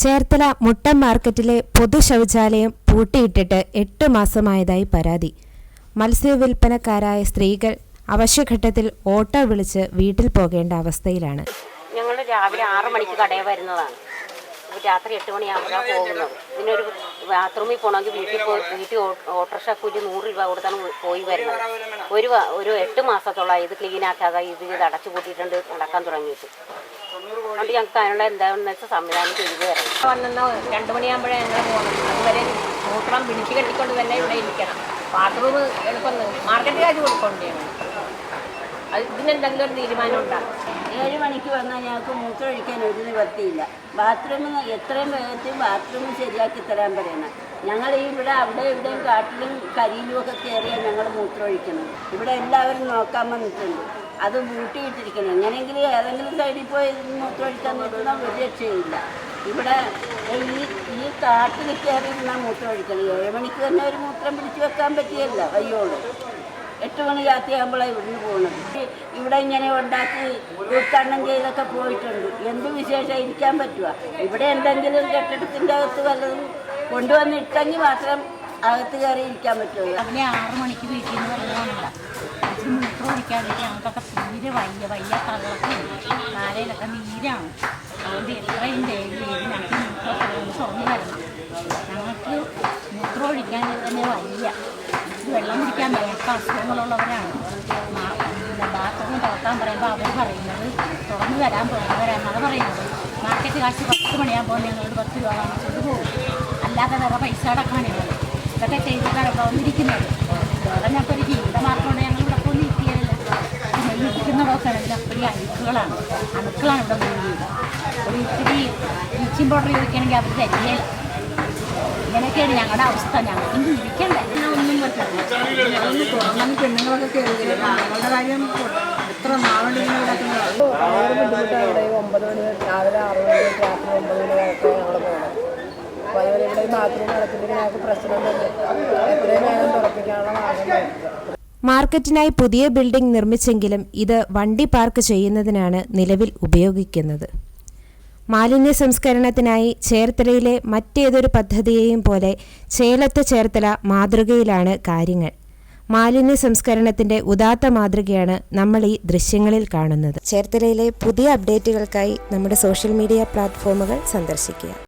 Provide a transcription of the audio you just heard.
ചേർത്തല മുട്ടം മാർക്കറ്റിലെ പൊതു ശൗചാലയം പൂട്ടിയിട്ടിട്ട് 8 മാസമായതായി പരാതി. മത്സ്യവിൽപ്പനക്കാരായ സ്ത്രീകൾ അവശ്യഘട്ടത്തിൽ ഓട്ടോ വിളിച്ച് വീട്ടിൽ പോകേണ്ട അവസ്ഥയിലാണ്. ഞങ്ങൾ രാവിലെ 6 മണിക്ക് കടയിൽ വരുന്നതാണ്. രാത്രി 8 മണിയാകുമ്പോഴാണ് പോകുന്നത്. ഇതിനൊരു ബാത്റൂമിൽ പോകണമെങ്കിൽ വീട്ടിൽ ഓട്ടോറിക്ഷ കൂലി 100 രൂപ കൊടുത്താണ് പോയി വരുന്നത്. ഒരു 8 മാസത്തോളം ഇത് ക്ലീനാക്കാതെ ഇത് അടച്ചു കൂട്ടിയിട്ടുണ്ട് നടക്കാൻ തുടങ്ങിയിട്ട്. അതുകൊണ്ട് ഞങ്ങൾക്ക് അതിനുള്ള എന്താണെന്ന് വെച്ചാൽ സംവിധാനം ചെയ്തു തരണം. വന്നെന്ന 2 മണിയാകുമ്പോഴേ ഞങ്ങൾ പോകണം. അതുവരെ മൂത്രം പിടിച്ച് കെട്ടിക്കൊണ്ട് തന്നെ ഇവിടെ ഇരിക്കണം. ബാത്റൂം എളുപ്പം മാർക്കറ്റ് കാശ് കൊടുക്കൊണ്ടാണ്. ഇതിനെന്തെങ്കിലും ഒരു തീരുമാനം ഉണ്ടാകും. 7 മണിക്ക് വന്നാൽ ഞങ്ങൾക്ക് മൂത്രമൊഴിക്കാൻ ഒരു നിവർത്തിയില്ല. ബാത്റൂമിൽ എത്രയും വേഗത്തിൽ ബാത്റൂം ശരിയാക്കി തരാൻ പറയണം. ഞങ്ങൾ ഇവിടെ അവിടെ ഇവിടെയും കാട്ടിലും കരിയിലും ഒക്കെ കയറിയാൽ ഞങ്ങൾ മൂത്രമൊഴിക്കണം. ഇവിടെ എല്ലാവരും നോക്കാൻ വന്നിട്ടുണ്ട്. അത് പൂട്ടിയിട്ടിരിക്കണം. എങ്ങനെയെങ്കിലും ഏതെങ്കിലും സൈഡിൽ പോയി മൂത്രമൊഴിക്കാൻ നോക്കുന്ന ഒരു രക്ഷയില്ല. ഇവിടെ ഈ കാട്ടിൽ കയറി ഇരുന്നാൽ മൂത്രമൊഴിക്കണം. 7 മണിക്ക് തന്നെ ഒരു മൂത്രം പിടിച്ച് വെക്കാൻ പറ്റിയല്ല വയ്യോളൂ. 8 മണി രാത്രിയാകുമ്പോഴാണ് ഇവിടുന്ന് പോകുന്നത്. ഇവിടെ ഇങ്ങനെ ഉണ്ടാക്കി ഉദ്ഘാടനം ചെയ്തൊക്കെ പോയിട്ടുണ്ട്. എന്ത് വിശേഷം ഇരിക്കാൻ പറ്റുക? ഇവിടെ എന്തെങ്കിലും കെട്ടിടത്തിൻ്റെ അകത്ത് വല്ലതും കൊണ്ടുവന്നിട്ടെങ്കിൽ മാത്രം അകത്ത് കയറി ഇരിക്കാൻ പറ്റുള്ളൂ. അതിനെ 6 മണിക്ക് വീട്ടിൽ നിന്ന് വെള്ളമുണ്ട മൂത്രം ഒഴിക്കാനായിട്ട് ഞങ്ങൾക്കൊക്കെ തീരെ വയ്യ തള്ളൊക്കെ കാലയിലൊക്കെ നീരാണ്. അതുകൊണ്ട് എത്രയും ചെയ്ത് ഞങ്ങൾക്ക് മൂത്രം തുറന്നു വരണം. ഞങ്ങൾക്ക് മൂത്രം ഒഴിക്കാൻ തന്നെ വയ്യ. വെള്ളം കുടിക്കാൻ ഞങ്ങൾക്ക് അസുഖങ്ങളുള്ളവരാണ്. ബാത്റൂം തുറക്കാൻ പറയുമ്പോൾ അവർ പറയുന്നത് തുറന്നു വരാമെന്നാണ് പറയുന്നത്. മാർക്കറ്റ് കാശ് 10 മണിയാകുമ്പോൾ ഞങ്ങളോട് 10 രൂപ വാങ്ങിച്ചുകൊണ്ട് പോകും. അല്ലാതെ വേറെ പൈസ അടക്കാനാണ് ഇതൊക്കെ ചെയ്തിട്ടാണ് ഇവിടെ വന്നിരിക്കുന്നത്. വേറെ ഞങ്ങൾക്കൊരു ജീവിതമാർഗമുണ്ട്. ഞങ്ങൾ ഇവിടെ പോയി ഇരിക്കുകയല്ല. ഇരിക്കുന്നതൊക്കെ ആണെങ്കിൽ അപ്പടി അണുക്കളാണ് ഇവിടെ മുഴുവൻ. ഒരു ഇത്തിരി ബ്ലീച്ചിങ് പൗഡർ ചോദിക്കുകയാണെങ്കിൽ അവർ തരികയില്ല. ഇങ്ങനെയൊക്കെയാണ് ഞങ്ങളുടെ അവസ്ഥ. ഞങ്ങൾക്ക് ജീവിക്കണ്ടേ? ഒന്നും പറ്റില്ല. തുറന്നാൽ പെണ്ണുങ്ങളൊക്കെ കയറുകയില്ല. ഞങ്ങളുടെ കാര്യം എത്ര നാളുണ്ട് ഇങ്ങനെ കിടക്കുന്നത്. വളരെ ബുദ്ധിമുട്ടാണ്. ഇവിടെ 9 മണി രാവിലെ 6 മണി രാത്രി 9 മണി വരെയൊക്കെ ഞങ്ങൾ പോകണം. അപ്പോൾ അതുപോലെ ഇവിടെ ഈ ബാത്റൂം നടത്തില്ലെങ്കിൽ ഞങ്ങൾക്ക് പ്രശ്നമൊന്നുമില്ല. എത്രയും വേഗം തുറപ്പിക്കാനുള്ള മാർഗം നോക്കുക. മാർക്കറ്റിനായി പുതിയ ബിൽഡിംഗ് നിർമ്മിച്ചെങ്കിലും ഇത് വണ്ടി പാർക്ക് ചെയ്യുന്നതിനാണ് നിലവിൽ ഉപയോഗിക്കുന്നത്. മാലിന്യ സംസ്കരണത്തിനായി ചേർത്തലയിലെ മറ്റേതൊരു പദ്ധതിയെയും പോലെ ചേലത്ത് ചേർത്തല മാതൃകയിലാണ് കാര്യങ്ങൾ. മാലിന്യ സംസ്കരണത്തിന്റെ ഉദാത്ത മാതൃകയാണ് നമ്മൾ ഈ ദൃശ്യങ്ങളിൽ കാണുന്നത്. ചേർത്തലയിലെ പുതിയ അപ്ഡേറ്റുകൾക്കായി നമ്മുടെ സോഷ്യൽ മീഡിയ പ്ലാറ്റ്ഫോമുകൾ സന്ദർശിക്കുക.